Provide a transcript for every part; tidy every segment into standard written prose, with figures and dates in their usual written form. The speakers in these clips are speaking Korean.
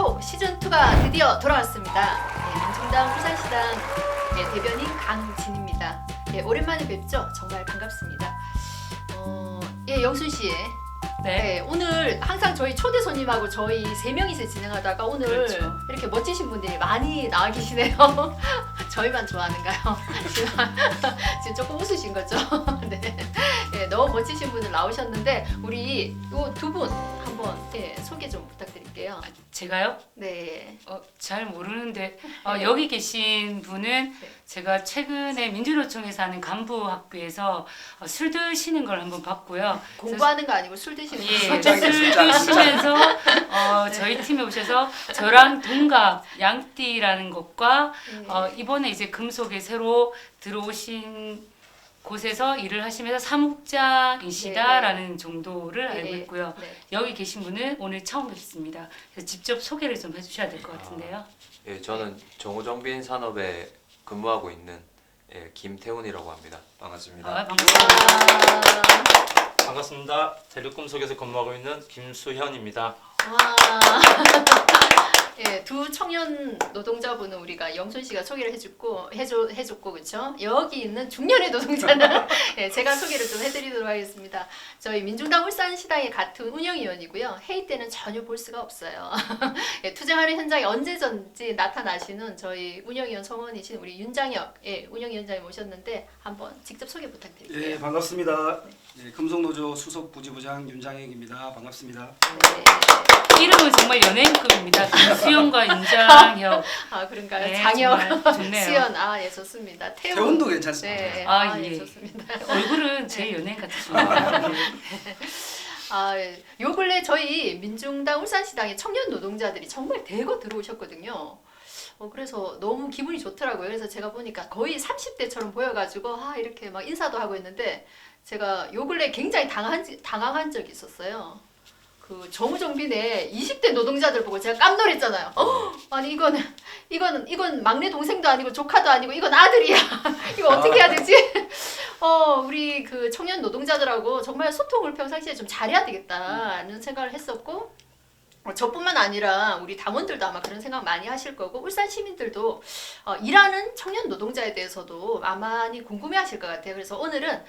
톡 시즌2가 드디어 돌아왔습니다. 민중당 부산시당 대변인 강진입니다. 오랜만에 뵙죠? 정말 반갑습니다. 영순씨. 네. 오늘 항상 저희 초대 손님하고 저희 3명이서 진행하다가 오늘 그렇죠. 이렇게 멋지신 분들이 많이 나와 계시네요. 저희만 좋아하는가요? 지금 조금 웃으신 거죠? 네. 너무 멋지신 분들 나오셨는데 우리 요 두 분 한번 소개 좀 부탁드릴게요. 제가요? 네. 잘 모르는데 여기 계신 분은 네. 제가 최근에 민주노총에서 하는 간부학교에서 술 드시는 걸 한번 봤고요. 공부하는 거 아니고 술 드시는 예, 거죠? 술 드시면서 저희 팀에 오셔서 저랑 동갑 양띠라는 것과 이번에 이제 금속에 새로 들어오신 곳에서 일을 하시면서 사무장이시다라는 정도를 알고 있고요. 네. 여기 계신 분은 오늘 처음 뵙습니다. 그래서 직접 소개를 좀 해주셔야 될 것 같은데요. 예, 저는 정우정빈 산업에 근무하고 있는 김태훈이라고 합니다. 반갑습니다. 반갑습니다. 반갑습니다. 대륙금속에서 근무하고 있는 김수현입니다. 와. 두 청년 노동자분은 우리가 영순 씨가 소개를 해줬고 그렇죠? 여기 있는 중년의 노동자는 제가 소개를 좀 해드리도록 하겠습니다. 저희 민중당 울산시당의 같은 운영위원이고요. 회의 때는 전혀 볼 수가 없어요. 투쟁하는 현장에 언제든지 나타나시는 저희 운영위원 성원이신 우리 윤장혁 운영위원장님 모셨는데 한번 직접 소개 부탁드릴게요. 예, 반갑습니다. 예, 금속노조 수석 부지부장 윤장혁입니다. 반갑습니다. 네. 이름은 정말 연예인급입니다. 수영과 윤장혁. 아 그런가요? 네, 장혁, 정말 좋네요. 수연, 예 좋습니다. 태훈도 괜찮습니다. 네, 예. 좋습니다. 얼굴은 제일 연예인 같으십니다. 요 근래 저희 민중당 울산시당의 청년 노동자들이 정말 대거 들어오셨거든요. 그래서 너무 기분이 좋더라고요. 그래서 제가 보니까 거의 30대처럼 보여가지고 이렇게 막 인사도 하고 있는데 제가 요 근래 굉장히 당황한 적이 있었어요. 그 정우정빈의 20대 노동자들 보고 제가 깜놀했잖아요. 아니 이건 막내 동생도 아니고 조카도 아니고 이건 아들이야. 이거 어떻게 해야 되지? 우리 그 청년 노동자들하고 정말 소통을 평상시에 좀 잘해야 되겠다는 생각을 했었고 저뿐만 아니라 우리 당원들도 아마 그런 생각 많이 하실 거고 울산 시민들도 일하는 청년 노동자에 대해서도 많이 궁금해하실 것 같아요. 그래서 오늘은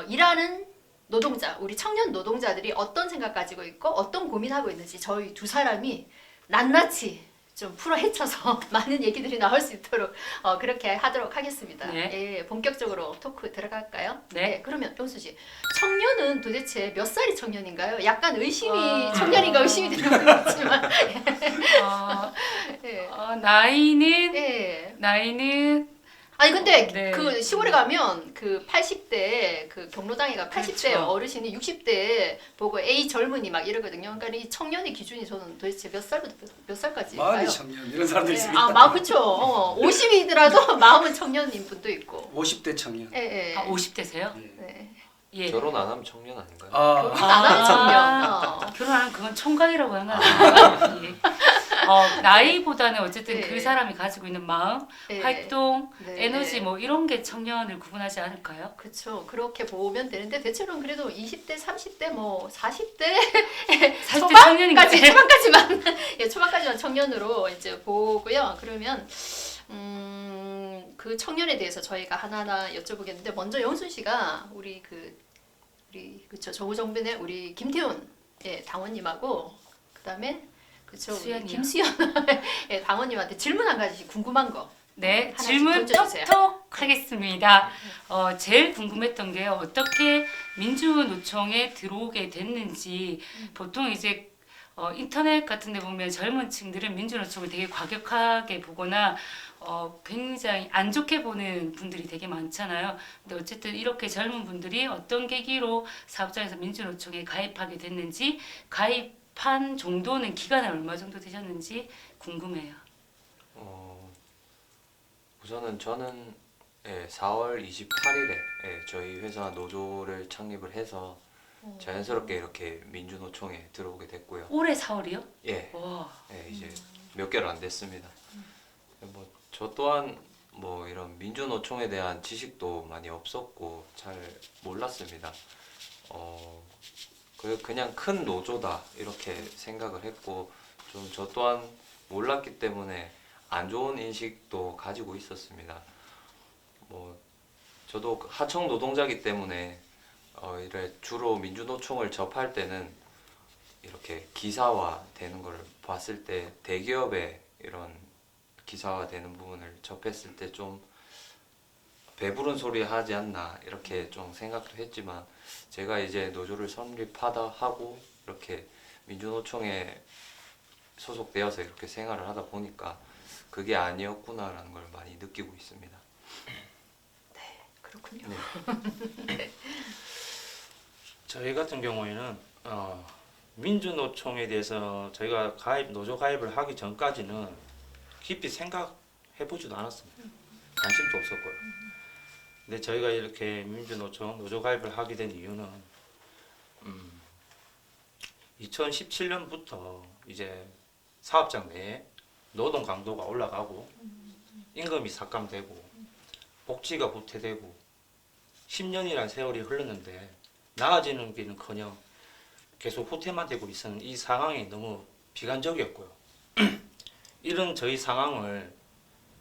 일하는 노동자, 우리 청년 노동자들이 어떤 생각 가지고 있고 어떤 고민하고 있는지 저희 두 사람이 낱낱이 좀 풀어 헤쳐서 많은 얘기들이 나올 수 있도록 그렇게 하도록 하겠습니다. 네. 본격적으로 토크 들어갈까요? 네. 그러면 영수 씨, 청년은 도대체 몇 살이 청년인가요? 약간 의심이 청년인가 의심이 되는 거지만 나이는 아니 근데 네. 그 시골에 가면 그 80대 그 경로당에가 80대 그렇죠. 어르신이 60대 보고 에이 젊은이 막 이러거든요. 그러니까 이 청년의 기준이 저는 도대체 몇 살부터 몇 살까지? 마흔이 청년 이런 사람들 있습니다. 그렇죠. 50이더라도 마음은 청년인 분도 있고. 50대 청년. 50대세요? 예. 네. 예. 결혼 안 하면 청년 아닌가요? 결혼 안 하는 청년. 결혼하면 그건 총각이라고 하는 거예요. 예. 나이보다는 어쨌든 네. 그 사람이 가지고 있는 마음, 네. 활동, 네. 에너지 뭐 이런 게 청년을 구분하지 않을까요? 그렇죠. 그렇게 보면 되는데 대체로는 그래도 20대, 30대, 뭐 40대 40대 청년인가요? 초반까지만 청년으로 이제 보고요. 그러면 그 청년에 대해서 저희가 하나하나 여쭤보겠는데 먼저 영순 씨가 우리 그쵸 정우정빈의 우리 김태훈 당원님하고 그다음에 그쵸 우리 김수현 당원님한테 질문 한 가지씩 궁금한 거. 네, 하나씩 질문 던져주세요. 톡톡 하겠습니다. 제일 궁금했던 게 어떻게 민주노총에 들어오게 됐는지 보통 이제 인터넷 같은 데 보면 젊은 층들은 민주노총을 되게 과격하게 보거나 굉장히 안 좋게 보는 분들이 되게 많잖아요. 근데 어쨌든 이렇게 젊은 분들이 어떤 계기로 사업장에서 민주노총에 가입하게 됐는지 가입한 정도는 기간이 얼마 정도 되셨는지 궁금해요. 우선은 저는 4월 28일에 저희 회사 노조를 창립을 해서 자연스럽게 이렇게 민주노총에 들어오게 됐고요. 올해 4월이요? 예, 와. 이제 몇 개월 안 됐습니다. 저 또한 이런 민주노총에 대한 지식도 많이 없었고 잘 몰랐습니다. 그냥 큰 노조다 이렇게 생각을 했고 좀 저 또한 몰랐기 때문에 안 좋은 인식도 가지고 있었습니다. 뭐 저도 하청 노동자이기 때문에 이래 주로 민주노총을 접할 때는 이렇게 기사화 되는 걸 봤을 때 대기업의 이런 기사화 되는 부분을 접했을 때 좀 배부른 소리 하지 않나 이렇게 좀 생각도 했지만 제가 이제 노조를 설립하다 하고 이렇게 민주노총에 소속되어서 이렇게 생활을 하다 보니까 그게 아니었구나라는 걸 많이 느끼고 있습니다. 그렇군요. 네. 저희 같은 경우에는 민주노총에 대해서 저희가 노조 가입을 하기 전까지는 깊이 생각해보지도 않았습니다. 관심도 없었고요. 근데 저희가 이렇게 민주노총 노조 가입을 하게 된 이유는 2017년부터 이제 사업장 내에 노동 강도가 올라가고 임금이 삭감되고 복지가 후퇴되고 10년이라는 세월이 흘렀는데 나아지는 길은커녕 계속 후퇴만 되고 있는 이 상황이 너무 비관적이었고요. 이런 저희 상황을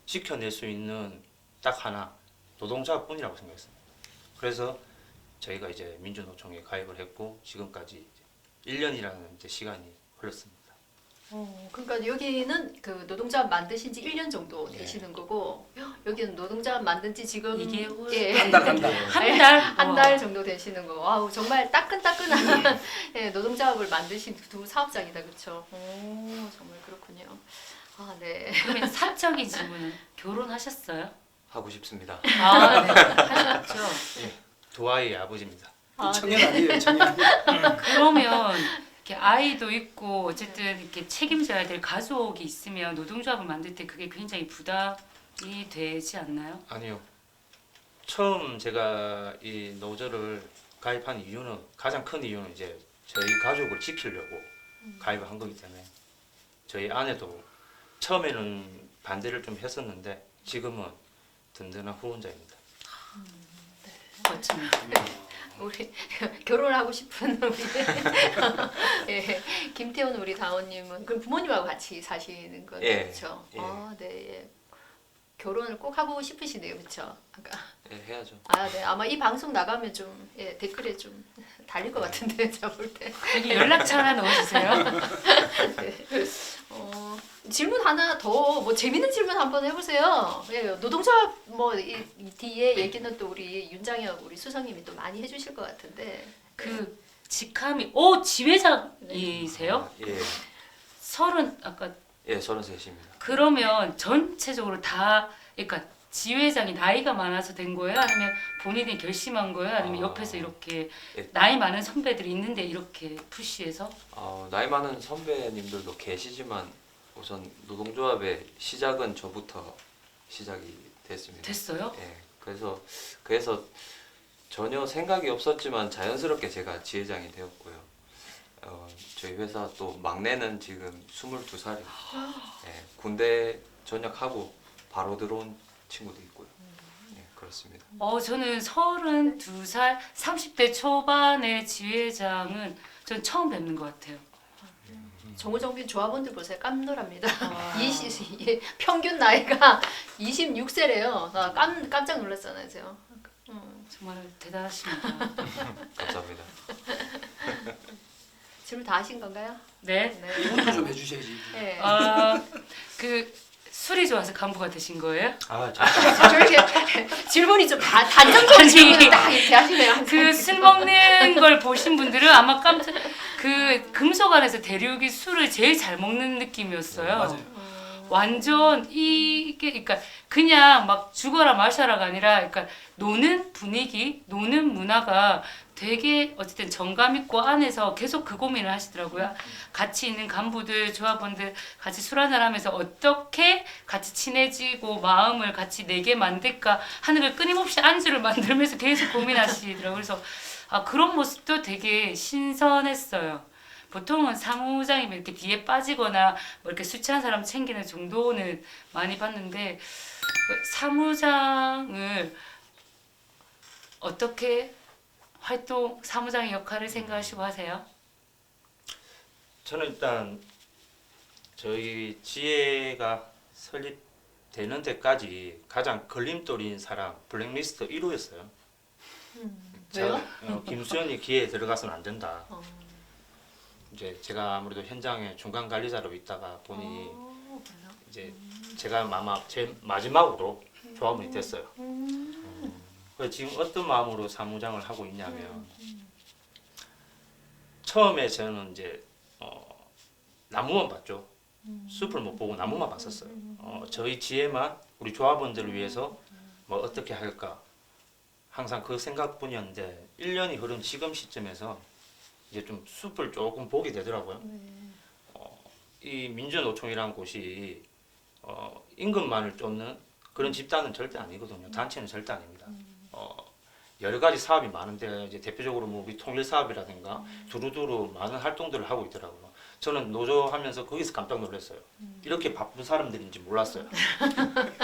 지켜낼 수 있는 딱 하나 노동자뿐이라고 생각했습니다. 그래서 저희가 이제 민주노총에 가입을 했고 지금까지 1년이라는 이제 시간이 흘렀습니다. 그러니까 여기는 그 노동자 만드신 지 1년 정도 되시는 거고 여기는 노동자 만든 지 지금 2개월? 예. 한 달. 한 달? 한 달 정도 되시는 거. 와우, 정말 따끈따끈한 예, 노동자업을 만드신 두 사업장이다. 그렇죠? 오, 정말 그렇군요. 아, 네. 그러면 사적인 질문은 결혼하셨어요? 하고 싶습니다. 아, 네. 하셨죠. 두 아이의 아버지입니다. 아, 청년 네. 아니에요, 청년. 그러면 이렇게 아이도 있고 어쨌든 이렇게 책임져야 될 가족이 있으면 노동조합을 만들 때 그게 굉장히 부담이 되지 않나요? 아니요. 처음 제가 이 노조를 가입한 이유는 가장 큰 이유는 이제 저희 가족을 지키려고 가입을 한 거기 때문에 저희 아내도 처음에는 반대를 좀 했었는데 지금은 든든한 후원자입니다. 멋집니다. 우리 결혼하고 싶은 우리 예, 김태훈 우리 다원님은 그럼 부모님하고 같이 사시는 거죠, 예, 그렇죠? 예. 아, 네. 예. 결혼을 꼭 하고 싶으시네요, 그렇죠? 아까 예, 해야죠. 아, 네. 아마 이 방송 나가면 좀 예, 댓글에 좀 달릴 것 같은데 제가 볼 때. 여기 연락처 하나 넣어주세요. 네. 질문 하나 더 뭐 재밌는 질문 한번 해보세요. 예, 노동조합 뭐이 뒤에 얘기는 또 우리 윤장혁 우리 수석님이 또 많이 해주실 것 같은데. 그 직함이 지회장이세요? 예, 아까 예, 33입니다. 그러면 전체적으로 다 그러니까 지회장이 나이가 많아서 된 거예요? 아니면 본인이 결심한 거예요? 아니면 아, 옆에서 이렇게 예. 나이 많은 선배들이 있는데 이렇게 푸시해서? 나이 많은 선배님들도 계시지만 우선 노동조합의 시작은 저부터 시작이 됐습니다. 됐어요? 예, 그래서 전혀 생각이 없었지만 자연스럽게 제가 지회장이 되었고요. 저희 회사 또 막내는 지금 22살입니다. 예, 군대 전역하고 바로 들어온 친구도 있고요. 예, 그렇습니다. 저는 32살, 30대 초반의 지회장은 전 처음 뵙는 것 같아요. 정우정빈 조합원들 보세요. 깜놀합니다. 와. 평균 나이가 26세래요. 나 깜짝 놀랐잖아요, 제가. 정말 대단하십니다. 감사합니다. 질문 다 하신 건가요? 네. 네. 이분도 좀 해주셔야지. 네. 그 술이 좋아서 간부가 되신 거예요? 저렇게 질문이 좀 단정적인 질문을 딱 이렇게 하시네요. 항상. 그 술 먹는 걸 보신 분들은 아마 그 금속 안에서 대륙이 술을 제일 잘 먹는 느낌이었어요. 맞아요. 완전 이게 그러니까 그냥 막 죽어라 마셔라가 아니라 그러니까 노는 분위기, 노는 문화가 되게 어쨌든 정감 있고 안에서 계속 그 고민을 하시더라고요. 같이 있는 간부들, 조합원들 같이 술 한잔 하면서 어떻게 같이 친해지고 마음을 같이 내게 만들까 하는 걸 끊임없이 안주를 만들면서 계속 고민하시더라고요. 그래서 그런 모습도 되게 신선했어요. 보통은 사무장이면 이렇게 뒤에 빠지거나 뭐 이렇게 술 취한 사람 챙기는 정도는 많이 봤는데 사무장을 어떻게 사무장의 역할을 생각하시고 하세요? 저는 일단 저희 지혜가 설립되는 데까지 가장 걸림돌인 사람 블랙리스트 1호였어요. 왜요? 김수현이 기회에 들어가서는 안 된다. 어. 이제 제가 아무래도 현장에 중간 관리자로 있다가 보니 그래요? 이제 제가 아마 제 마지막으로 조합원이 됐어요. 그래서 지금 어떤 마음으로 사무장을 하고 있냐면 처음에 저는 이제 나무만 봤죠. 숲을 못 보고 나무만 봤었어요. 저희 지혜만 우리 조합원들을 위해서 뭐 어떻게 할까 항상 그 생각뿐이었는데 1년이 흐른 지금 시점에서 이제 좀 숲을 조금 보게 되더라고요. 이 민주노총이라는 곳이 임금만을 쫓는 그런 집단은 절대 아니거든요. 단체는 절대 아닙니다. 여러 가지 사업이 많은데 이제 대표적으로 뭐 우리 통일 사업이라든가 두루두루 많은 활동들을 하고 있더라고요. 저는 노조하면서 거기서 깜짝 놀랐어요. 이렇게 바쁜 사람들인지 몰랐어요.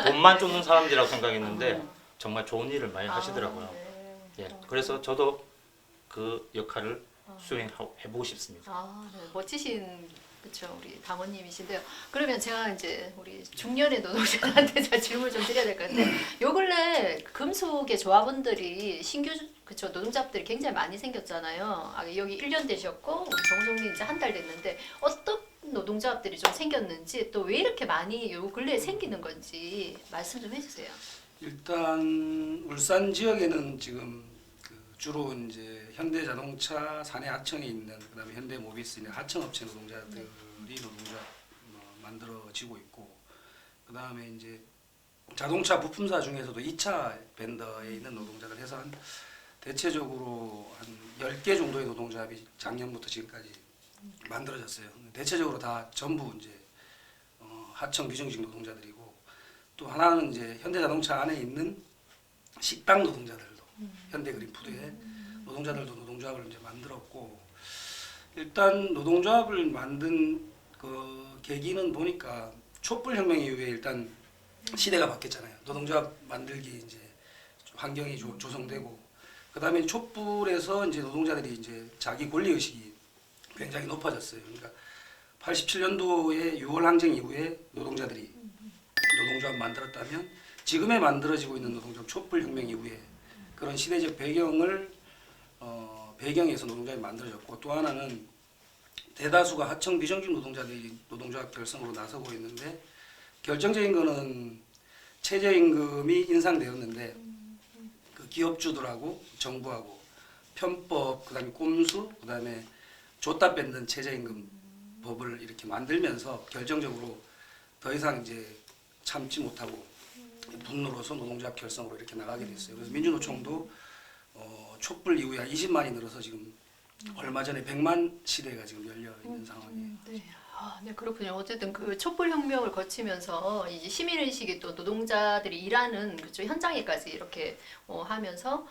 돈만 쫓는 사람들이라고 생각했는데 정말 좋은 일을 많이 하시더라고요. 네. 예, 그래서 저도 그 역할을 수행해보고 싶습니다. 네. 멋지신 그렇죠 우리 당원님이신데요. 그러면 제가 이제 우리 중년의 노동자들한테 제가 질문 좀 드려야 될 것 같은데 요 근래 금속의 조합원들이 신규 그쵸 노동자들이 굉장히 많이 생겼잖아요. 여기 1년 되셨고 우리 정우정님 이제 한 달 됐는데 어떤 노동조합들이 좀 생겼는지 또 왜 이렇게 많이 요 근래에 생기는 건지 말씀 좀 해주세요. 일단 울산 지역에는 지금 주로 이제 현대자동차 사내 하청에 있는 그다음에 현대모비스 있는 하청업체 노동자들이 노동자 만들어지고 있고 그다음에 이제 자동차 부품사 중에서도 2차 벤더에 있는 노동자들 해서 한 대체적으로 한 10개 정도의 노동조합이 작년부터 지금까지 만들어졌어요. 대체적으로 다 전부 이제 하청 비정규직 노동자들이고 또 하나는 이제 현대자동차 안에 있는 식당 노동자들도 현대그린푸드의 노동자들도 노동조합을 이제 만들었고 일단 노동조합을 만든 그 계기는 보니까 촛불혁명 이후에 일단 시대가 바뀌었잖아요. 노동조합 만들기 이제 환경이 조성되고 그다음에 촛불에서 이제 노동자들이 이제 자기 권리 의식이 굉장히 높아졌어요. 그러니까 87년도에 6월 항쟁 이후에 노동자들이 노동조합 만들었다면 지금에 만들어지고 있는 노동조합 촛불혁명 이후에 그런 시대적 배경을 배경에서 노동조합이 만들어졌고 또 하나는 대다수가 하청 비정규직 노동자들이 노동조합 결성으로 나서고 있는데 결정적인 거는 최저임금이 인상되었는데 그 기업주들하고 정부하고 편법 그다음에 꼼수 그다음에 줬다 뺏는 최저임금 법을 이렇게 만들면서 결정적으로 더 이상 이제 참지 못하고 분노로서 노동조합 결성으로 이렇게 나가게 됐어요. 그래서 민주노총도 촛불 이후에 20만이 늘어서 지금 얼마 전에 100만 시대가 지금 열려 있는 상황이에요. 네. 네 그렇군요. 어쨌든 그 촛불혁명을 거치면서 이제 시민의식이 또 노동자들이 일하는 그쪽 현장에까지 이렇게 하면서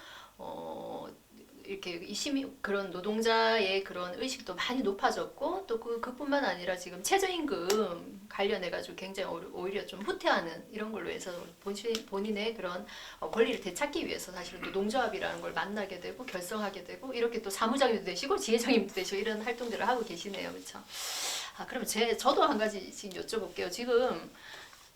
이렇게 이 시민 그런 노동자의 그런 의식도 많이 높아졌고 또 그뿐만 아니라 지금 최저임금 관련해 가지고 굉장히 오히려 좀 후퇴하는 이런 걸로 해서 본인의 그런 권리를 되찾기 위해서 사실은 노동조합이라는 걸 만나게 되고 결성하게 되고 이렇게 또 사무장님도 되시고 지회장님도 되시고 이런 활동들을 하고 계시네요, 그렇죠? 그러면 저도 한 가지 지금 여쭤볼게요. 지금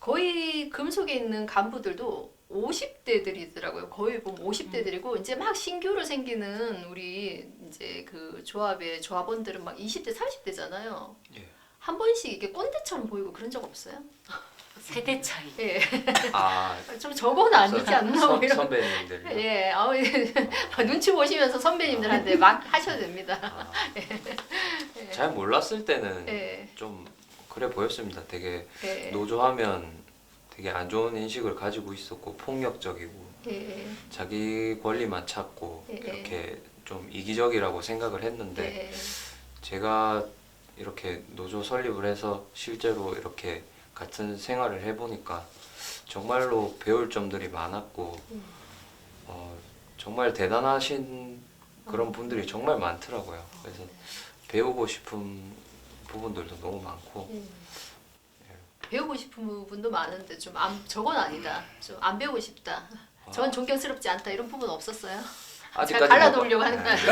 거의 금속에 있는 간부들도 50대들이더라고요. 거의 보면 50대들이고 이제 막 신규로 생기는 우리 이제 그 조합의 조합원들은 막 20대, 30대잖아요. 예. 한 번씩 이렇게 꼰대처럼 보이고 그런 적 없어요? 세대 차이. 예. 아, 좀 저건 아니지 않나 뭐 이런. 선배님들. 예. 눈치 보시면서 선배님들한테 막 하셔도 됩니다. 잘 몰랐을 때는 예. 좀 그래 보였습니다. 되게 예. 노조하면 되게 안 좋은 인식을 가지고 있었고 폭력적이고 예. 자기 권리만 찾고 예. 이렇게 좀 이기적이라고 생각을 했는데 예. 제가 이렇게 노조 설립을 해서 실제로 이렇게 같은 생활을 해보니까 정말로 배울 점들이 많았고 정말 대단하신 그런 분들이 정말 많더라고요. 그래서 배우고 싶은 부분들도 너무 많고 배우고 싶은 부분도 많은데 저건 아니다. 좀 안 배우고 싶다. 저건 존경스럽지 않다. 이런 부분 없었어요? 제가 갈라놓으려고 하는 거 아니에요?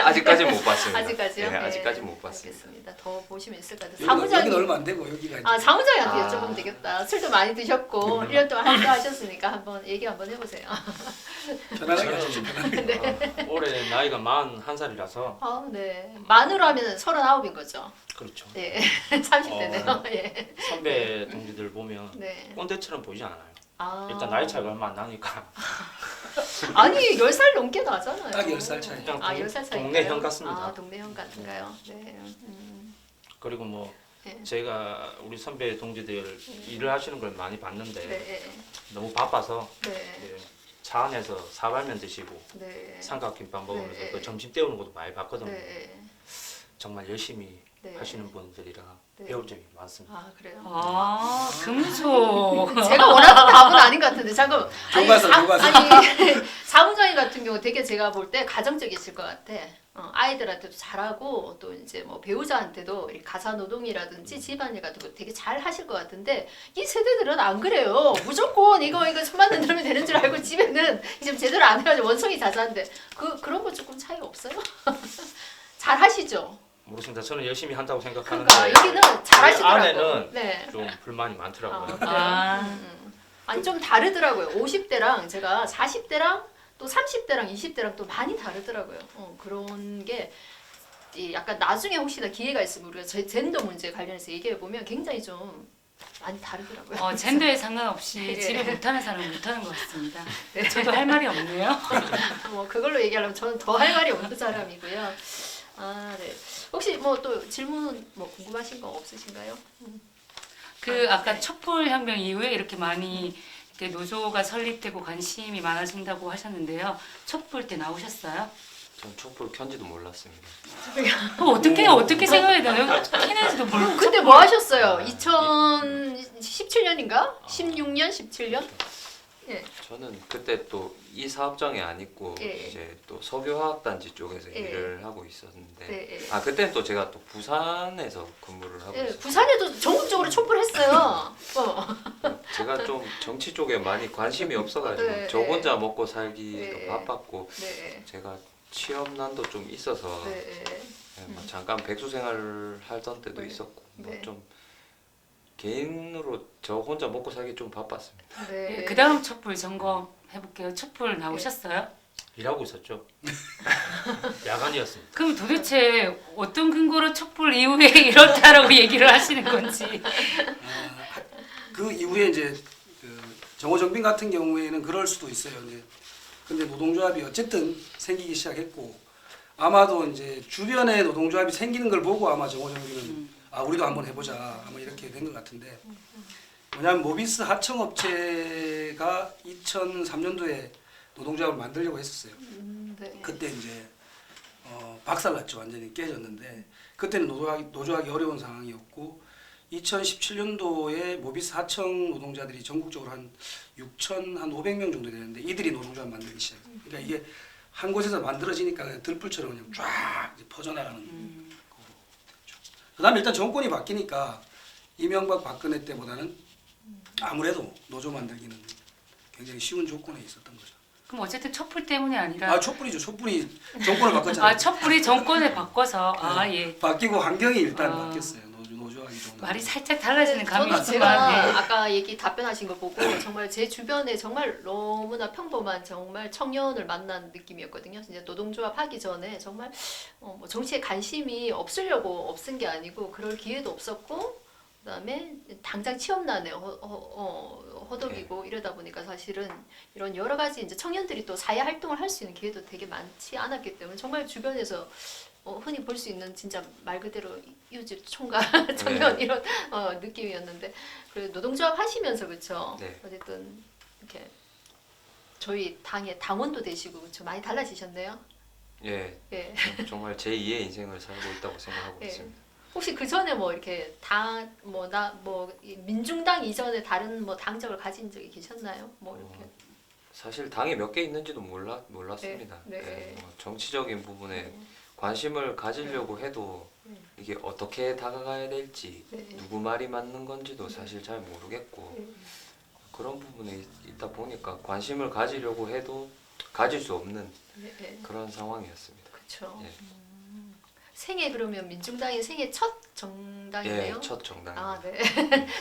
아직까지는 못 봤습니다. 아직까지요? 네, 아직까지 못 봤습니다. 알겠습니다. 더 보시면 있을 것 같아요. 여기는 사무장님. 얼마 안 되고 여기가 이제 사무장한테 아. 여쭤보면 되겠다. 술도 많이 드셨고 1년 동안 활동하셨으니까 한번 얘기 한번 해보세요. 편안하게 하시죠. 올해 나이가 41살이라서 아, 네. 만으로 하면 39인 거죠. 그렇죠. 예. 30대네요. 예. 선배 동지들 보면 네. 꼰대처럼 보이지 않아요. 아. 일단 나이 차이가 얼마 안 나니까 아니 10살 넘게 나잖아요. 딱 10살 차이. 그냥 아 10살 차이. 동네 형 같습니다. 아 동네 형 같은가요? 네. 그리고 뭐 네. 제가 우리 선배 동지들 일을 하시는 걸 많이 봤는데 네. 너무 바빠서 네. 이제 차 안에서 사발면 드시고 네. 삼각김밥 먹으면서 네. 또 점심 때우는 것도 많이 봤거든요. 네. 정말 열심히 네. 하시는 분들이라 네. 배울 점이 많습니다. 아 그래요. 아, 금속. 제가 원하는 답은 아닌 것 같은데 잠깐. 교과서, 교과서. 아니 사무장님 같은 경우 되게 제가 볼 때 가정적이실 것 같아. 아이들한테도 잘하고 또 이제 뭐 배우자한테도 이 가사 노동이라든지 집안일 같은 거 되게 잘 하실 것 같은데 이 세대들은 안 그래요. 무조건 이거 천만 원 들으면 되는 줄 알고 집에는 지금 제대로 안 해가지고 원성이 자자한데 그런 거 조금 차이가 없어요? 잘 하시죠. 모르겠습니다. 저는 열심히 한다고 생각하는데 그러니까 여기는 잘 저희 하시더라고. 아내는 네. 좀 불만이 많더라고요. 아. 아니 좀 다르더라고요. 50대랑 제가 40대랑 또 30대랑 20대랑 또 많이 다르더라고요. 그런 게 약간 나중에 혹시나 기회가 있으면 우리가 젠더 문제 관련해서 얘기해 보면 굉장히 좀 많이 다르더라고요. 젠더에 상관없이 예. 집에 못하는 사람은 못하는 것 같습니다. 저도 할 말이 없네요. 뭐 그걸로 얘기하려면 저는 더 할 말이 없는 사람이고요. 아 네. 혹시 뭐 또 질문 뭐 궁금하신 거 없으신가요? 아까 네. 촛불 혁명 이후에 이렇게 많이 이렇게 노조가 설립되고 관심이 많아진다고 하셨는데요. 촛불 때 나오셨어요? 전 촛불 켠지도 몰랐습니다. 어떻게 생각해야 되나요? 키는지도 모르고. 근데 뭐 하셨어요? 2017년인가? 16년, 17년? 예. 저는 그때 또 이 사업장에 안 있고 예. 이제 또 석유화학단지 쪽에서 예. 일을 하고 있었는데 네, 예. 그때는 또 제가 또 부산에서 근무를 하고 예, 있었어요. 부산에도 전국적으로 촛불했어요. 제가 좀 정치 쪽에 많이 관심이 없어가지고 네, 저 네. 혼자 먹고 살기도 네. 바빴고 네. 제가 취업난도 좀 있어서 네. 뭐 잠깐 백수 생활을 하던 때도 네. 있었고 네. 뭐 좀 개인으로 저 혼자 먹고 살기 좀 바빴습니다. 네. 그 다음 촛불 점검 해볼게요. 촛불 나오셨어요? 일하고 있었죠. 야간이었습니다. 그럼 도대체 어떤 근거로 촛불 이후에 이렇다라고 얘기를 하시는 건지. 그 이후에 이제 그 정호정빈 같은 경우에는 그럴 수도 있어요. 이제 근데 노동조합이 어쨌든 생기기 시작했고 아마도 이제 주변에 노동조합이 생기는 걸 보고 아마 정호정빈은 우리도 한번 해보자 아마 이렇게 된 것 같은데 왜냐하면 모비스 하청업체가 2003년도에 노동조합을 만들려고 했었어요. 네. 그때 이제 박살났죠. 완전히 깨졌는데 그때는 노조하기 어려운 상황이었고 2017년도에 모비스 하청 노동자들이 전국적으로 한 500명 정도 되는데 이들이 노동조합 만들기 시작해요. 그러니까 이게 한 곳에서 만들어지니까 그냥 들불처럼 그냥 쫙 이제 퍼져나가는. 그다음에 일단 정권이 바뀌니까 이명박 박근혜 때보다는 아무래도 노조 만들기는 굉장히 쉬운 조건에 있었던 거죠. 그럼 어쨌든 촛불 때문이 아니라 촛불이죠. 촛불이 정권을 바꿨잖아요. 촛불이 정권을 바꿔서 예. 바뀌고 환경이 일단 바뀌었어요. 노조하기 좀 말이 살짝 달라지는 감이 저는 있지만 제가 예. 아까 얘기 답변하신 거 보고 정말 제 주변에 정말 너무나 평범한 정말 청년을 만난 느낌이었거든요. 이제 노동조합 하기 전에 정말 뭐 정치에 관심이 없으려고 없은 게 아니고 그럴 기회도 없었고 그다음에 당장 취업난에 허덕이고 이러다 보니까 사실은 이런 여러 가지 이제 청년들이 또 사회 활동을 할 수 있는 기회도 되게 많지 않았기 때문에 정말 주변에서 흔히 볼 수 있는 진짜 말 그대로 유직 총각 청년 이런 느낌이었는데 그리고 노동조합 하시면서 그렇죠. 네. 어쨌든 이렇게 저희 당의 당원도 되시고 그렇죠. 많이 달라지셨네요. 예, 예. 정말 제 2의 인생을 살고 있다고 생각하고 예. 있습니다. 혹시 그 전에 뭐 이렇게 민중당 이전에 다른 뭐 당적을 가진 적이 계셨나요? 뭐 이렇게. 사실 당이 몇 개 있는지도 몰랐습니다. 네, 네. 뭐 정치적인 부분에 관심을 가지려고 해도 이게 어떻게 다가가야 될지 네. 누구 말이 맞는 건지도 사실 잘 모르겠고 네. 그런 부분에 있다 보니까 관심을 가지려고 해도 가질 수 없는 네, 네. 그런 상황이었습니다. 그렇죠. 예. 생애 그러면 민중당이 생애 첫 정당이네요. 예, 첫 정당. 아, 네.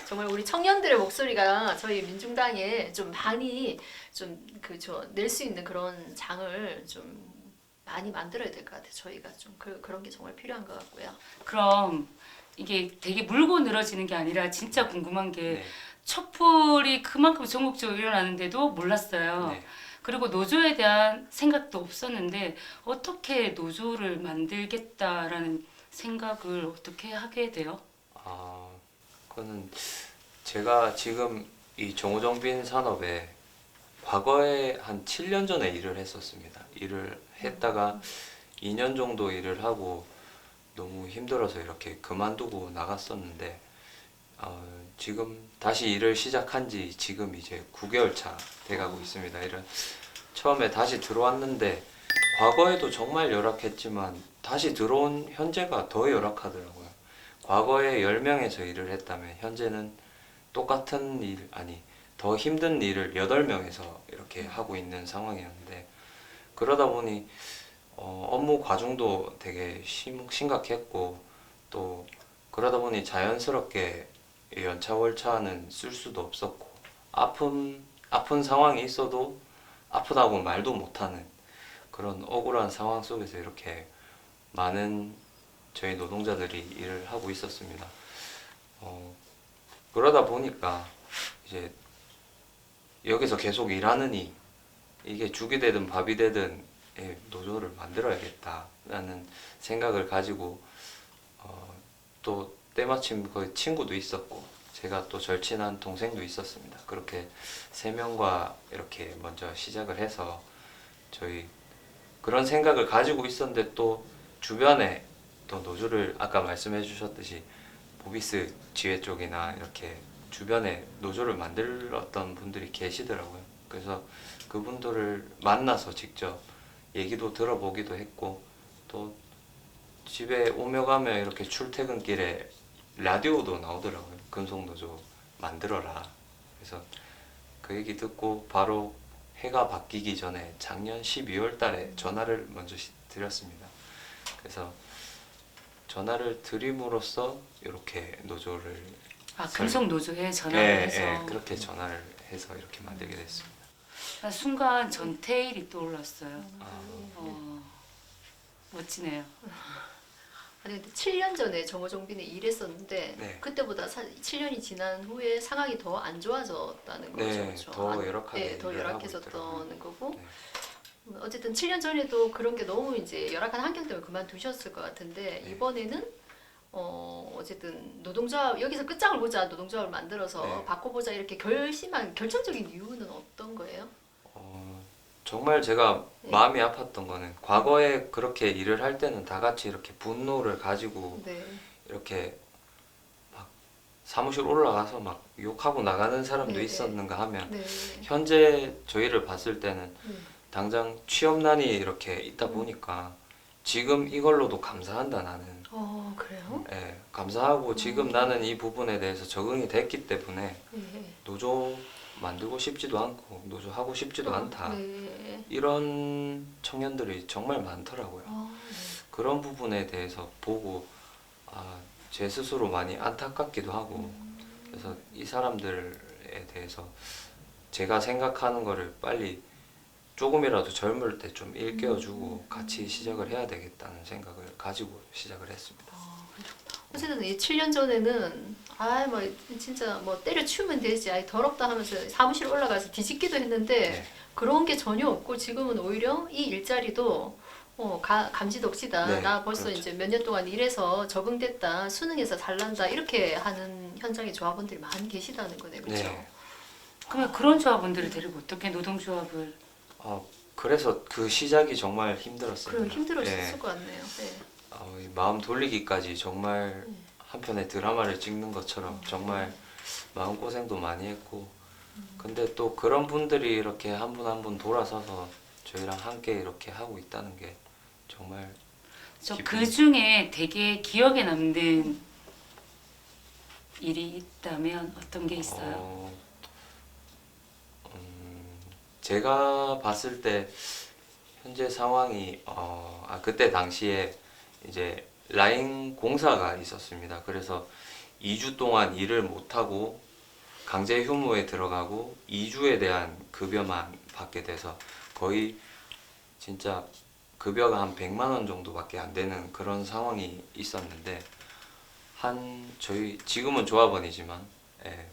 정말 우리 청년들의 목소리가 저희 민중당에 좀 많이 좀 낼 수 있는 그런 장을 좀 많이 만들어야 될 것 같아요. 저희가 좀 그런 게 정말 필요한 것 같고요. 그럼 이게 되게 물고 늘어지는 게 아니라 진짜 궁금한 게 네. 촛불이 그만큼 전국적으로 일어나는데도 몰랐어요. 네. 그리고 노조에 대한 생각도 없었는데 어떻게 노조를 만들겠다라는 생각을 어떻게 하게 돼요? 아, 그거는 제가 지금 이 정우정빈 산업에 과거에 한 7년 전에 일을 했었습니다. 일을 했다가 2년 정도 일을 하고 너무 힘들어서 이렇게 그만두고 나갔었는데 지금 다시 일을 시작한 지 지금 이제 9개월 차 돼가고 있습니다. 처음에 다시 들어왔는데 과거에도 정말 열악했지만 다시 들어온 현재가 더 열악하더라고요. 과거에 10명에서 일을 했다면 현재는 똑같은 일, 아니 더 힘든 일을 8명에서 이렇게 하고 있는 상황이었는데 그러다 보니 업무 과중도 되게 심각했고 또 그러다 보니 자연스럽게 연차월차는 쓸 수도 없었고 아픈 상황이 있어도 아프다고 말도 못하는 그런 억울한 상황 속에서 이렇게 많은 저희 노동자들이 일을 하고 있었습니다. 그러다 보니까 이제 여기서 계속 일하느니 이게 죽이 되든 밥이 되든 노조를 만들어야겠다라는 생각을 가지고 또 때마침 거기 친구도 있었고 제가 또 절친한 동생도 있었습니다. 그렇게 3명과 이렇게 먼저 시작을 해서 저희 그런 생각을 가지고 있었는데 또 주변에 또 노조를 아까 말씀해 주셨듯이 모비스 지회 쪽이나 이렇게 주변에 노조를 만들었던 분들이 계시더라고요. 그래서 그분들을 만나서 직접 얘기도 들어보기도 했고 또 집에 오며 가며 이렇게 출퇴근길에 라디오도 나오더라고요. 금속노조 만들어라. 그래서 그 얘기 듣고 바로 해가 바뀌기 전에 작년 12월 달에 전화를 먼저 드렸습니다. 그래서 전화를 드림으로써 이렇게 노조를 금속 노조에 전화를 해서 그렇게 전화를 해서 이렇게 만들게 됐습니다. 나 순간 전태일이 떠올랐어요. 아, 멋지네요. 아니 근데 7년 전에 정호정빈에 일했었는데 네. 그때보다 7년이 지난 후에 상황이 더 안 좋아졌다는 거죠. 네, 그렇죠? 더 열악하게 네, 더 일을 하고 열악해졌다는 있더라고요. 거고. 네. 어쨌든 7년 전에도 그런 게 너무 이제 열악한 환경 때문에 그만두셨을 것 같은데 네. 이번에는 어쨌든 노동조합 여기서 끝장을 보자 노동조합을 만들어서 네. 바꿔보자 이렇게 결정적인 이유는 어떤 거예요? 정말 제가 네. 마음이 아팠던 거는 과거에 그렇게 일을 할 때는 다 같이 이렇게 분노를 가지고 네. 이렇게 막 사무실 올라가서 막 욕하고 나가는 사람도 네, 네. 있었는가 하면 네. 현재 저희를 봤을 때는 네. 당장 취업난이 이렇게 있다 보니까 지금 이걸로도 감사한다 나는. 그래요? 예, 감사하고 지금 나는 이 부분에 대해서 적응이 됐기 때문에 네. 노조 만들고 싶지도 않고 노조 하고 싶지도 않다. 네. 이런 청년들이 정말 많더라고요. 네. 그런 부분에 대해서 보고 제 스스로 많이 안타깝기도 하고 그래서 이 사람들에 대해서 제가 생각하는 거를 빨리 조금이라도 젊을 때 좀 일깨워주고 같이 시작을 해야 되겠다는 생각을 가지고 시작을 했습니다. 어쨌든 이 7년 전에는 뭐 진짜 뭐 때려치우면 되지 더럽다 하면서 사무실 올라가서 뒤집기도 했는데 네. 그런 게 전혀 없고 지금은 오히려 이 일자리도 감지덕지다. 네, 나 벌써 그렇죠. 이제 몇 년 동안 일해서 적응됐다. 수능에서 잘난다. 이렇게 하는 현장의 조합원들이 많이 계시다는 거네. 그렇죠? 네. 그러면 그런 조합원들을 데리고 어떻게 노동조합을 그래서 그 시작이 정말 힘들었어요. 그럼 힘들었을 것 같네요. 네. 이 마음 돌리기까지 정말 한편의 드라마를 찍는 것처럼 정말 마음고생도 많이 했고 근데 또 그런 분들이 이렇게 한 분 한 분 돌아서서 저희랑 함께 이렇게 하고 있다는 게 정말 그 중에 되게 기억에 남는 일이 있다면 어떤 게 있어요? 제가 봤을 때 현재 상황이 그때 당시에 이제 라인 공사가 있었습니다. 그래서 2주 동안 일을 못하고 강제 휴무에 들어가고 2주에 대한 급여만 받게 돼서 거의 진짜 급여가 한 100만 원 정도밖에 안 되는 그런 상황이 있었는데 저희 지금은 조합원이지만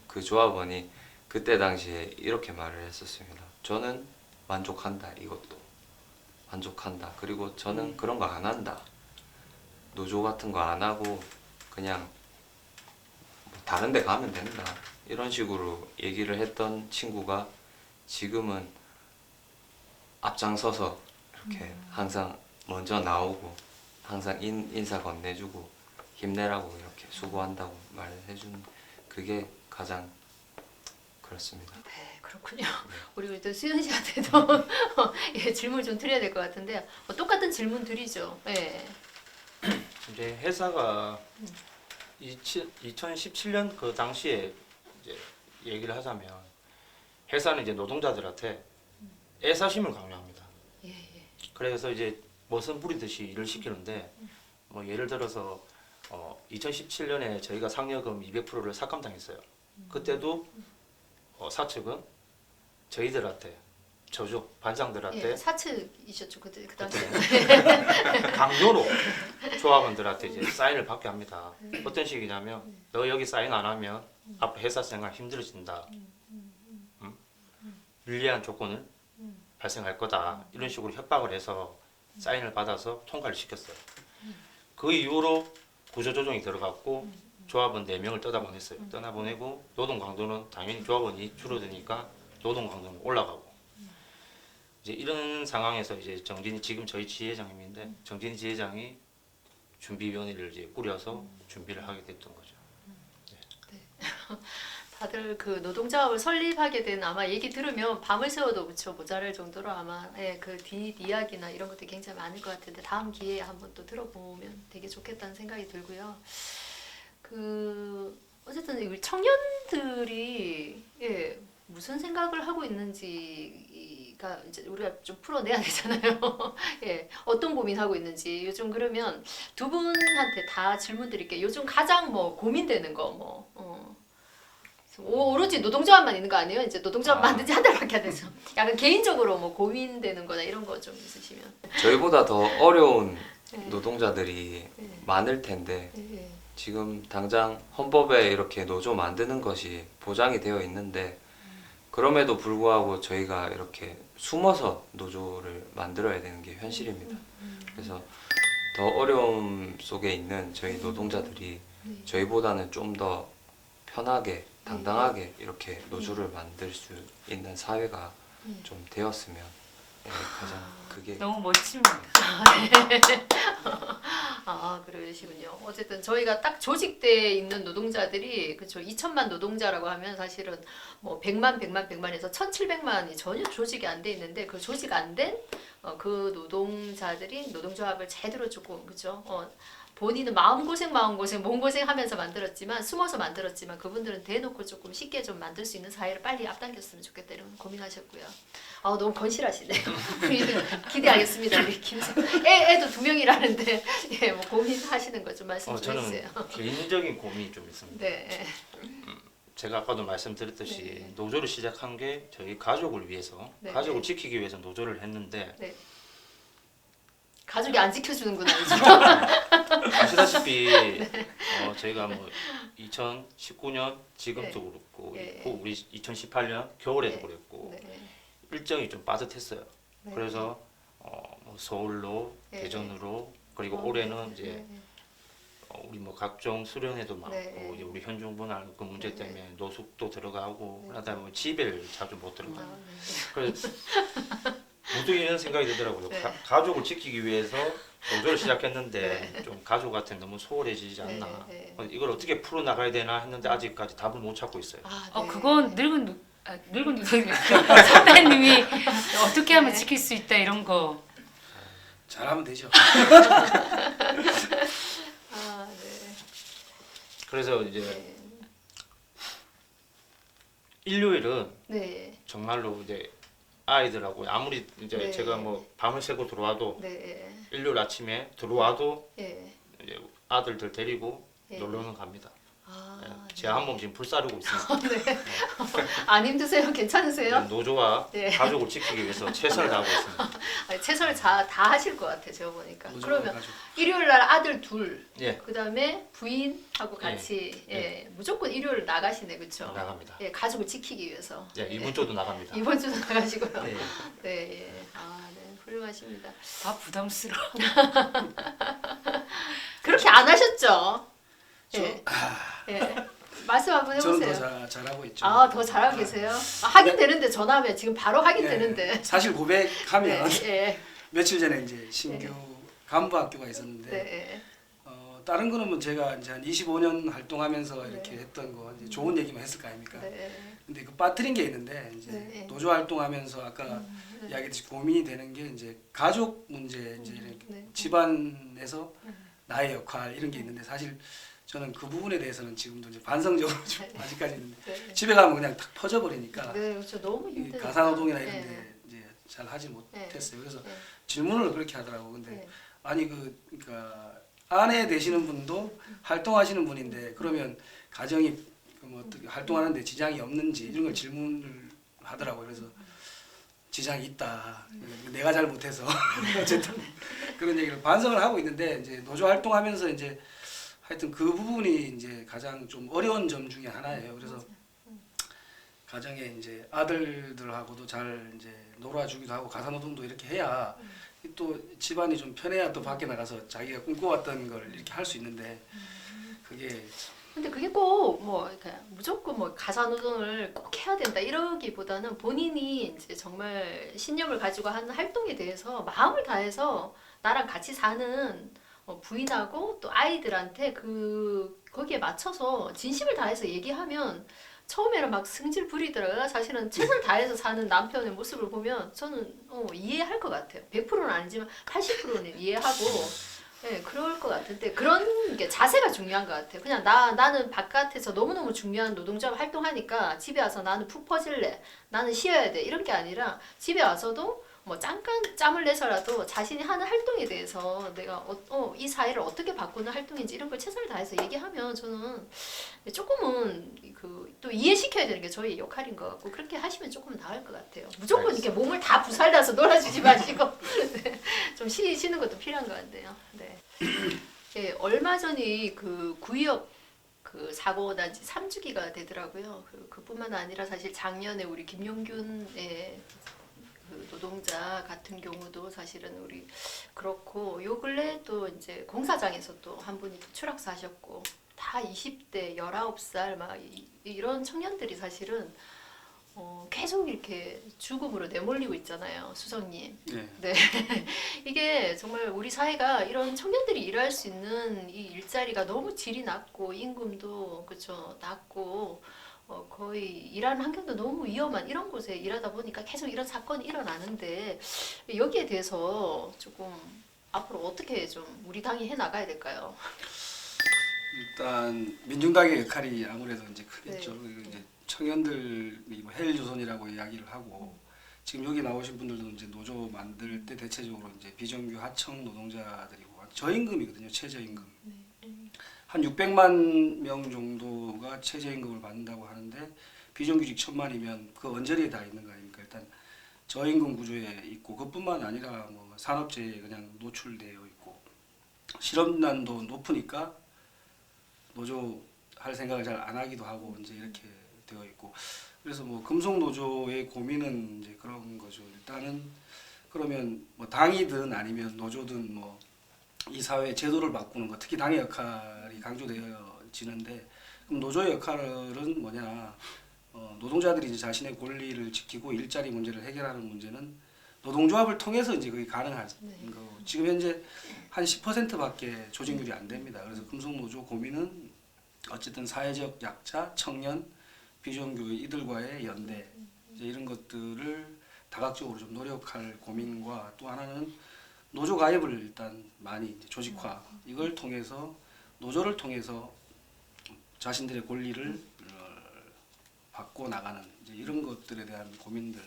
그 조합원이 그때 당시에 이렇게 말을 했었습니다. 저는 만족한다. 이것도 만족한다. 그리고 저는 그런 거 안 한다. 노조 같은 거 안 하고 그냥 뭐 다른 데 가면 된다. 이런 식으로 얘기를 했던 친구가 지금은 앞장서서 이렇게 항상 먼저 나오고 항상 인사 건네주고 힘내라고 이렇게 수고한다고 말해주는 그게 가장 그렇습니다. 네, 그렇군요. 우리 또 수현 씨한테도 예, 질문 좀 드려야 될 것 같은데 똑같은 질문 드리죠. 예. 이제 회사가 2017년 그 당시에 이제 얘기를 하자면 회사는 이제 노동자들한테 애사심을 강요합니다. 예, 예. 그래서 이제 머슴 부리듯이 일을 시키는데 뭐 예를 들어서 2017년에 저희가 상여금 200%를 삭감당했어요. 그때도 사측은 저희들한테 저쪽 반장들한테 예, 사측이셨죠 그 당시에. 강요로 조합원들한테 이제 사인을 받게 합니다. 어떤 식이냐면 너 여기 사인 안 하면 앞으로 회사 생활 힘들어진다. 불리한 조건을 발생할 거다. 이런 식으로 협박을 해서 사인을 받아서 통과를 시켰어요. 그 이후로 구조조정이 들어갔고 조합원 4명을 떠나보냈어요. 떠나보내고 노동 강도는 당연히 조합원이 줄어드니까 노동 강도는 올라가고 이제 이런 상황에서 이제 지금 저희 지회장님인데 정진희 지회장이 준비위원회를 이제 꾸려서 준비를 하게 됐던 거죠. 다들 그 노동조합을 설립하게 된 아마 얘기 들으면 밤을 새워도 그쵸 모자랄 정도로 아마 예, 그 뒷 이야기나 이런 것도 굉장히 많을 것 같은데 다음 기회에 한번 또 들어보면 되게 좋겠다는 생각이 들고요. 그 어쨌든 우리 청년들이 예, 무슨 생각을 하고 있는지가 이제 우리가 좀 풀어내야 되잖아요. 예, 어떤 고민하고 있는지 요즘 그러면 두 분한테 다 질문 드릴게요. 요즘 가장 뭐 고민되는 거 뭐. 오로지 노동조합만 있는 거 아니에요? 이제 노동조합 만든 지 한 달밖에 안 돼서 약간 개인적으로 뭐 고민되는 거나 이런 거 좀 있으시면 저희보다 더 어려운 네. 노동자들이 많을 텐데 예, 지금 당장 헌법에 이렇게 노조 만드는 것이 보장이 되어 있는데 그럼에도 불구하고 저희가 이렇게 숨어서 노조를 만들어야 되는 게 현실입니다. 그래서 더 어려움 속에 있는 저희 노동자들이 저희보다는 좀 더 편하게 당당하게 이렇게 노조를 만들 수 있는 사회가 좀 되었으면 가장 그게 너무 멋집니다. 그러시군요. 어쨌든 저희가 딱 조직돼 있는 노동자들이 그렇죠. 2천만 노동자라고 하면 사실은 뭐 100만에서 1,700만이 전혀 조직이 안 돼 있는데 그 조직 안 된 그 노동자들이 노동조합을 제대로 조금 그죠. 본인은 마음고생 몸고생하면서 만들었지만 숨어서 만들었지만 그분들은 대놓고 조금 쉽게 좀 만들 수 있는 사회를 빨리 앞당겼으면 좋겠다 이런 고민하셨고요. 너무 건실하시네요. 기대하겠습니다. 우리 김성 애도 2명이라는데 예, 뭐 고민하시는 거 좀 말씀 좀 해주세요. 저는 개인적인 고민이 좀 있습니다. 네. 제가 아까도 말씀드렸듯이 네. 노조를 시작한 게 저희 가족을 위해서 네. 가족을 지키기 위해서 노조를 했는데 네. 가족이 안 지켜주는구나 요즘. 아시다시피 저희가 뭐 2019년 지금도 네. 그렇고 네. 우리 2018년 겨울에도 네. 그랬고 네. 일정이 좀 빠듯했어요. 네. 그래서 뭐 서울로 네. 대전으로 그리고 올해는 이제 네. 우리 뭐 각종 수련회도 많고 네. 이제 우리 현중분할 그 문제 네. 때문에 노숙도 들어가고 네. 그러다 보면 집에를 자주 못 들어가고 네. 그래서 무척 이런 생각이 들더라고요. 네. 가족을 지키기 위해서 노조를 시작했는데 좀 가족한테 너무 소홀해지지 않나. 네. 이걸 어떻게 풀어 나가야 되나 했는데 아직까지 답을 못 찾고 있어요. 네. 그건 늙은 선배님이 어떻게 하면 지킬 수 있다 이런 거. 잘하면 되죠. 네. 그래서 이제 네. 일요일은 네. 정말로 이제 아이들하고 아무리 이제 네. 제가 뭐 밤을 새고 들어와도 네. 일요일 아침에 들어와도 예. 이제 아들들 데리고 예. 놀러는 갑니다. 아, 예. 제가 한 몸 지금 불사르고 있습니다. 네. 안 힘드세요? 괜찮으세요? 노조와 네. 가족을 지키기 위해서 최선을 다하고 있습니다. 아니, 최선을 다 하실 것 같아 제가 보니까. 노조가 그러면 가지고. 일요일 날 아들 둘, 예, 그다음에 부인하고 같이 예, 무조건 일요일 나가시네, 그렇죠? 나갑니다. 예, 가족을 지키기 위해서. 예, 이번 주도 나갑니다. 이번 주도 나가시고요. 예. 네, 예. 아, 네, 훌륭하십니다. 다 부담스러워. 그렇게 안 하셨죠? 저- 예. 예. 말씀 한번 저는 해보세요. 더 잘하고 있죠. 아, 더 잘하고 계세요? 아, 하긴 되는데 전화하면 지금 바로 하긴 예, 되는데. 사실 고백하면 네, 예. 며칠 전에 이제 신규 간부 학교가 있었는데 네. 다른 거는 뭐 제가 이제 한 25년 활동하면서 이렇게 했던 거 이제 좋은 얘기만 했을 거 아닙니까? 네. 근데 그 빠뜨린 게 있는데 이제 네. 노조 활동하면서 아까 네. 이야기했듯이 고민이 되는 게 이제 가족 문제 이제 이렇게 네. 집안에서 나의 역할 이런 게 있는데 사실 저는 그 부분에 대해서는 지금도 이제 반성적으로 좀 아직까지 있는데 네. 집에 가면 그냥 탁 퍼져버리니까 네, 그렇죠. 너무 이 힘들어요. 가사노동이나 이런 네. 데 이제 잘 하지 못했어요. 그래서 네. 질문을 그렇게 하더라고. 근데 네. 아니 그러니까 아내 되시는 분도 활동하시는 분인데 그러면 가정이 그뭐 어떻게 활동하는데 지장이 없는지 이런 걸 질문을 하더라고요. 그래서 지장이 있다. 내가 잘 못해서 어쨌든 그런 얘기를 반성을 하고 있는데 이제 노조 활동하면서 이제 하여튼 그 부분이 이제 가장 좀 어려운 점 중에 하나예요. 그래서 가정에 이제 아들들하고도 잘 이제 놀아주기도 하고 가사노동도 이렇게 해야 또 집안이 좀 편해야 또 밖에 나가서 자기가 꿈꿔왔던 걸 이렇게 할 수 있는데 그게 근데 그게 꼭 뭐 무조건 뭐 가사노동을 꼭 해야 된다 이러기보다는 본인이 이제 정말 신념을 가지고 하는 활동에 대해서 마음을 다해서 나랑 같이 사는 부인하고 또 아이들한테 거기에 맞춰서 진심을 다해서 얘기하면 처음에는 막 승질 부리더라고요. 사실은 최선을 다해서 사는 남편의 모습을 보면 저는 이해할 것 같아요. 100%는 아니지만 80%는 이해하고 네, 그럴 것 같은데 그런 게 자세가 중요한 것 같아요. 그냥 나는 바깥에서 너무너무 중요한 노동자 활동하니까 집에 와서 나는 푹 퍼질래. 나는 쉬어야 돼. 이런 게 아니라 집에 와서도 뭐 잠깐 짬을 내서라도 자신이 하는 활동에 대해서 내가 이 사회를 어떻게 바꾸는 활동인지 이런 걸 최선을 다해서 얘기하면 저는 조금은 또 이해시켜야 되는 게 저희 역할인 것 같고 그렇게 하시면 조금 나을 것 같아요. 무조건 이렇게 몸을 다 부살다서 놀아주지 마시고 네, 좀 쉬는 것도 필요한 것 같네요. 네. 예, 얼마 전에 그 구의역 그 사고 난지 3주기가 되더라고요. 그뿐만 아니라 사실 작년에 우리 김용균의 그 노동자 같은 경우도 사실은 우리 그렇고 요 근래 또 이제 공사장에서 또 한 분이 또 추락사하셨고 다 20대 19살 막 이런 청년들이 사실은 계속 이렇게 죽음으로 내몰리고 있잖아요, 수석님. 네. 네. 이게 정말 우리 사회가 이런 청년들이 일할 수 있는 이 일자리가 너무 질이 낮고 임금도 그렇죠 낮고 거의 일하는 환경도 너무 위험한 이런 곳에 일하다 보니까 계속 이런 사건이 일어나는데 여기에 대해서 조금 앞으로 어떻게 좀 우리 당이 해 나가야 될까요? 일단 민중당의 역할이 아무래도 이제 크겠죠. 네. 그리고 이제 청년들이 뭐 헬조선이라고 이야기를 하고 지금 여기 나오신 분들도 이제 노조 만들 때 대체적으로 이제 비정규 하청 노동자들이고 저임금이거든요. 최저임금. 한 600만 명 정도가 최저임금을 받는다고 하는데 비정규직 1000만이면 그 언저리에 다 있는 거 아닙니까? 일단 저임금 구조에 있고 그뿐만 아니라 뭐 산업재해에 그냥 노출되어 있고 실업난도 높으니까 노조 할 생각을 잘 안 하기도 하고 이제 이렇게 되어 있고 그래서 뭐 금속 노조의 고민은 이제 그런 거죠. 일단은 그러면 뭐 당이든 아니면 노조든 뭐 이 사회 제도를 바꾸는 거 특히 당의 역할이 강조되어지는데 그럼 노조의 역할은 뭐냐? 노동자들이 이제 자신의 권리를 지키고 일자리 문제를 해결하는 문제는 노동조합을 통해서 이제 그게 가능한 거고 지금 현재 한 10%밖에 조직률이 안 됩니다. 그래서 금속노조 고민은 어쨌든 사회적 약자, 청년, 비정규 이들과의 연대 이제 이런 것들을 다각적으로 좀 노력할 고민과 또 하나는 노조 가입을 일단 많이 이제 조직화 이걸 통해서 노조를 통해서 자신들의 권리를 바꿔 나가는 이제 이런 것들에 대한 고민들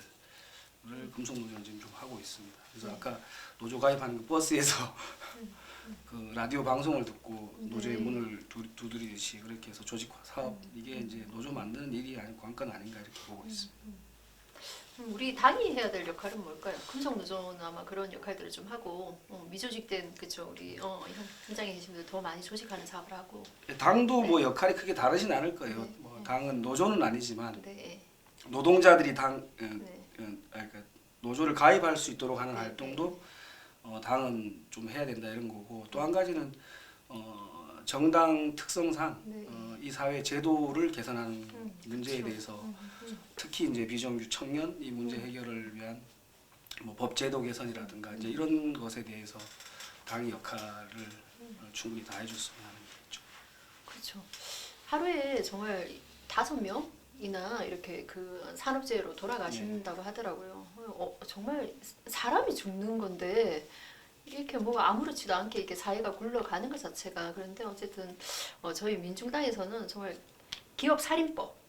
금속노조는 지금 좀 하고 있습니다. 그래서 아까 노조 가입하는 그 버스에서 그 라디오 방송을 듣고 노조의 문을 두드리듯이 그렇게 해서 조직화 사업 이게 이제 노조 만드는 일이 아니고 관건 아닌가 이렇게 보고 있습니다. 우리 당이 해야 될 역할은 뭘까요? 금속노조는 아마 그런 역할들을 좀 하고 미조직된 그쵸 우리 현장에 계신 분들 더 많이 조직하는 사업을 하고. 당도 뭐 역할이 크게 다르진 않을 거예요. 뭐 당은 노조는 아니지만 네. 노동자들이 네. 그러니까 노조를 가입할 수 있도록 하는 활동도 당은 좀 해야 된다 이런 거고 또 한 가지는 정당 특성상 네. 이 사회 제도를 개선하는 문제에 대해서 특히 이제 비정규 청년 이 문제 해결을 위한 뭐 법 제도 개선이라든가 이제 이런 것에 대해서 당의 역할을 충분히 다해줄 수 있는 게 있죠. 그렇죠. 하루에 정말 5명이나 이렇게 그 산업재해로 돌아가신다고 하더라고요. 정말 사람이 죽는 건데 이렇게 뭐 아무렇지도 않게 이렇게 사회가 굴러가는 것 자체가 그런데 어쨌든 저희 민중당에서는 정말 기업 살인법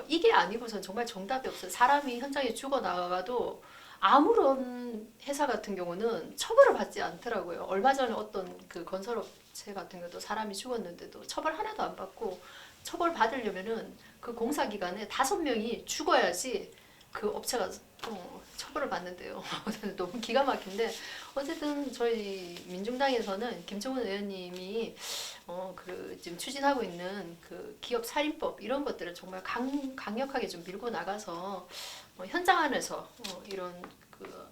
이게 아니고선 정말 정답이 없어요. 사람이 현장에 죽어 나가도 아무런 회사 같은 경우는 처벌을 받지 않더라고요. 얼마 전에 어떤 그 건설업체 같은 경우도 사람이 죽었는데도 처벌 하나도 안 받고 처벌 받으려면은 그 공사 기간에 5명이 죽어야지 그 업체가 처벌을 받는데요. 너무 기가 막힌데 어쨌든 저희 민중당에서는 김종은 의원님이 그 지금 추진하고 있는 그 기업 살인법 이런 것들을 정말 강력하게 좀 밀고 나가서 현장 안에서 이런 그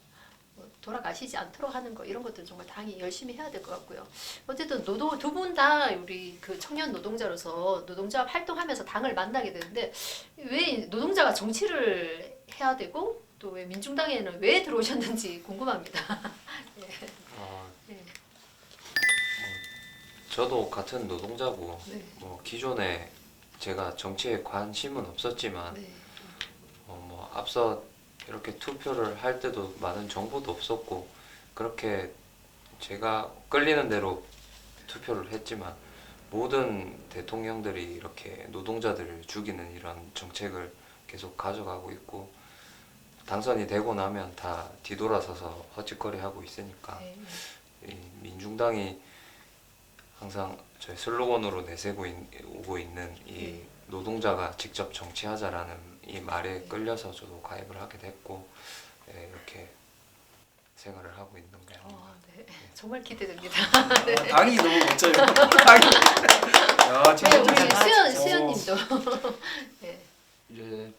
돌아가시지 않도록 하는 거 이런 것들 정말 당이 열심히 해야 될 것 같고요. 어쨌든 두 분 다 우리 그 청년 노동자로서 노동자 활동하면서 당을 만나게 되는데 왜 노동자가 정치를 해야 되고 또 왜 민중당에는 왜 들어오셨는지 궁금합니다. 네. 네. 저도 같은 노동자고 네. 뭐 기존에 제가 정치에 관심은 없었지만 네. 뭐 앞서 이렇게 투표를 할 때도 많은 정보도 없었고 그렇게 제가 끌리는 대로 투표를 했지만 모든 대통령들이 이렇게 노동자들을 죽이는 이런 정책을 계속 가져가고 있고 당선이 되고 나면 다 뒤돌아서서 헛짓거리하고 있으니까 네. 이 민중당이 항상 저희 슬로건으로 내세우고 오고 있는 이 노동자가 직접 정치하자라는 이 말에 끌려서 저도 가입을 하게 됐고 이렇게 생활을 하고 있는 게 아닌가. 네. 정말 기대됩니다. 당이 너무 멋져요. 당이. 야, 네, 우리 진짜 수연님도. 네. 이제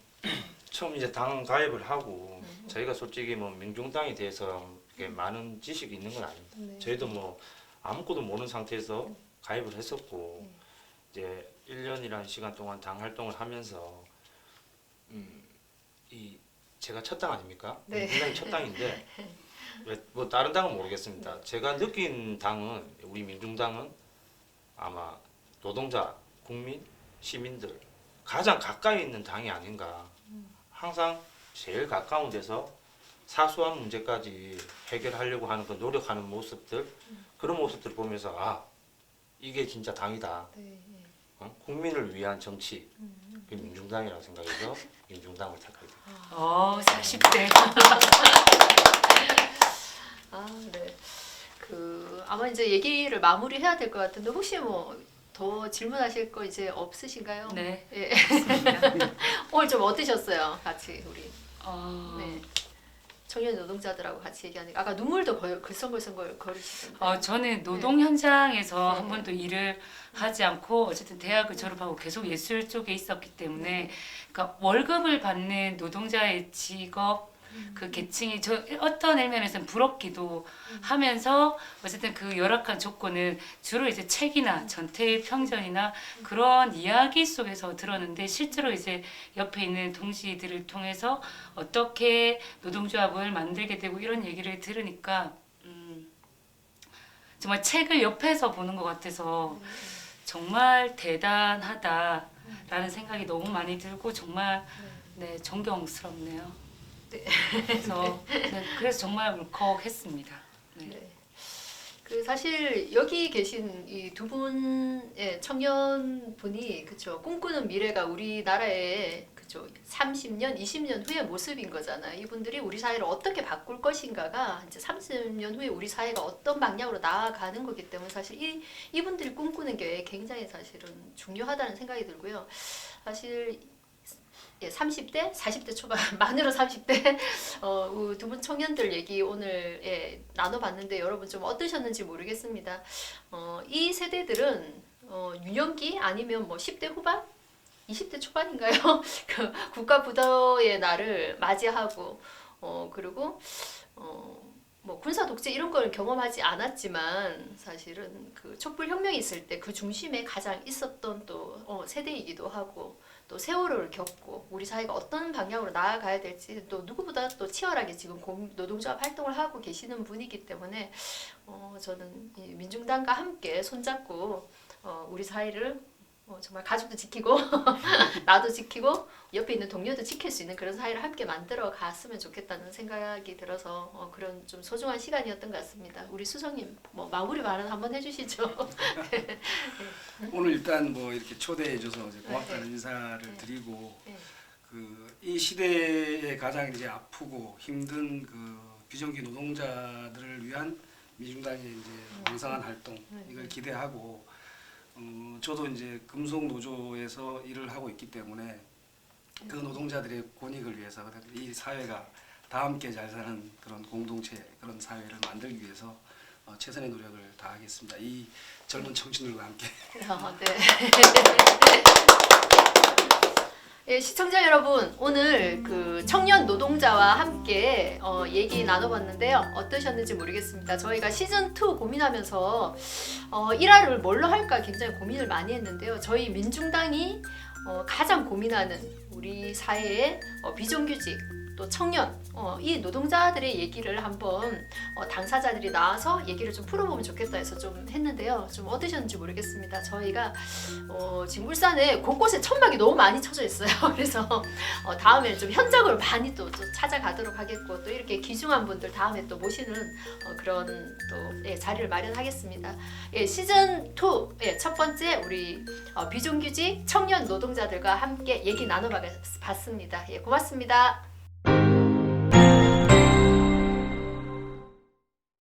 처음 이제 당 가입을 하고 저희가 솔직히 뭐 민중당에 대해서 이렇게 많은 지식이 있는 건 아닙니다. 네. 저희도 뭐 아무것도 모르는 상태에서 가입을 했었고 이제 1년이라는 시간 동안 당 활동을 하면서 이 제가 첫 당 아닙니까? 네. 민중당이 첫 당인데 뭐 다른 당은 모르겠습니다. 제가 느낀 당은 우리 민중당은 아마 노동자, 국민, 시민들 가장 가까이 있는 당이 아닌가. 항상 제일 가까운 데서 사소한 문제까지 해결하려고 하는 그 노력하는 모습들 그런 모습들 보면서 아 이게 진짜 당이다. 네. 국민을 위한 정치 그게 민중당이라고 생각해서 민중당을 택하게 됩니다. 40대. 네. 아마 이제 얘기를 마무리해야 될 것 같은데 혹시 뭐 더 질문하실 거 이제 없으신가요? 네. 예. 오늘 좀 어떠셨어요? 같이 우리 네. 청년 노동자들하고 같이 얘기하니까 아까 눈물도 글썽글썽 거리시던데. 저는 노동 현장에서 네. 한 번도 일을 하지 않고 어쨌든 대학을 졸업하고 계속 예술 쪽에 있었기 때문에 그러니까 월급을 받는 노동자의 직업 그 계층이 저 어떤 일면에서는 부럽기도 하면서 어쨌든 그 열악한 조건은 주로 이제 책이나 전태일 평전이나 그런 이야기 속에서 들었는데 실제로 이제 옆에 있는 동지들을 통해서 어떻게 노동조합을 만들게 되고 이런 얘기를 들으니까 정말 책을 옆에서 보는 것 같아서 정말 대단하다라는 생각이 너무 많이 들고 정말 네 존경스럽네요. 그래서 정말 울컥했습니다. 네. 네. 그 사실 여기 계신 이 두 분의 청년분이 그쵸 꿈꾸는 미래가 우리나라에 그죠? 30년, 20년 후의 모습인 거잖아요. 이분들이 우리 사회를 어떻게 바꿀 것인가가 이제 30년 후에 우리 사회가 어떤 방향으로 나아가는 거기 때문에 사실 이분들이 꿈꾸는 게 굉장히 사실은 중요하다는 생각이 들고요. 사실 30대, 40대 초반, 만으로 30대 두 분 청년들 얘기 오늘 나눠봤는데 여러분 좀 어떠셨는지 모르겠습니다. 이 세대들은 유년기 아니면 뭐 10대 후반? 20대 초반인가요? 그 국가 부도의 날을 맞이하고 그리고 뭐 군사 독재 이런 걸 경험하지 않았지만 사실은 그 촛불 혁명이 있을 때 그 중심에 가장 있었던 또 세대이기도 하고 또 세월호를 겪고 우리 사회가 어떤 방향으로 나아가야 될지 또 누구보다 또 치열하게 지금 노동조합 활동을 하고 계시는 분이기 때문에 저는 이 민중당과 함께 손잡고 우리 사회를 정말 가족도 지키고 나도 지키고 옆에 있는 동료도 지킬 수 있는 그런 사회를 함께 만들어 갔으면 좋겠다는 생각이 들어서 그런 좀 소중한 시간이었던 것 같습니다. 우리 수석님 뭐 마무리 발언 한번 해주시죠. 오늘 일단 뭐 이렇게 초대해 줘서 고맙다는 인사를 드리고 이 시대에 가장 이제 아프고 힘든 그 비정규 노동자들을 위한 민중당의 이제 왕성한 활동 이걸 기대하고 저도 이제 금속노조에서 일을 하고 있기 때문에 그 노동자들의 권익을 위해서 이 사회가 다 함께 잘 사는 그런 공동체 그런 사회를 만들기 위해서 최선의 노력을 다하겠습니다. 이 젊은 청춘들과 함께. 네. 예, 시청자 여러분 오늘 그 청년 노동자와 함께 얘기 나눠봤는데요. 어떠셨는지 모르겠습니다. 저희가 시즌2 고민하면서 1화를 뭘로 할까 굉장히 고민을 많이 했는데요. 저희 민중당이 가장 고민하는 우리 사회의 비정규직 또 청년 이 노동자들의 얘기를 한번 당사자들이 나와서 얘기를 좀 풀어보면 좋겠다 해서 좀 했는데요. 좀 어떠셨는지 모르겠습니다. 저희가 지금 울산에 곳곳에 천막이 너무 많이 쳐져 있어요. 그래서 다음에 좀 현장으로 많이 또 찾아가도록 하겠고 또 이렇게 귀중한 분들 다음에 또 모시는 그런 또 자리를 마련하겠습니다. 시즌 2 첫 번째 우리 비정규직 청년 노동자들과 함께 얘기 나눠봤습니다. 고맙습니다.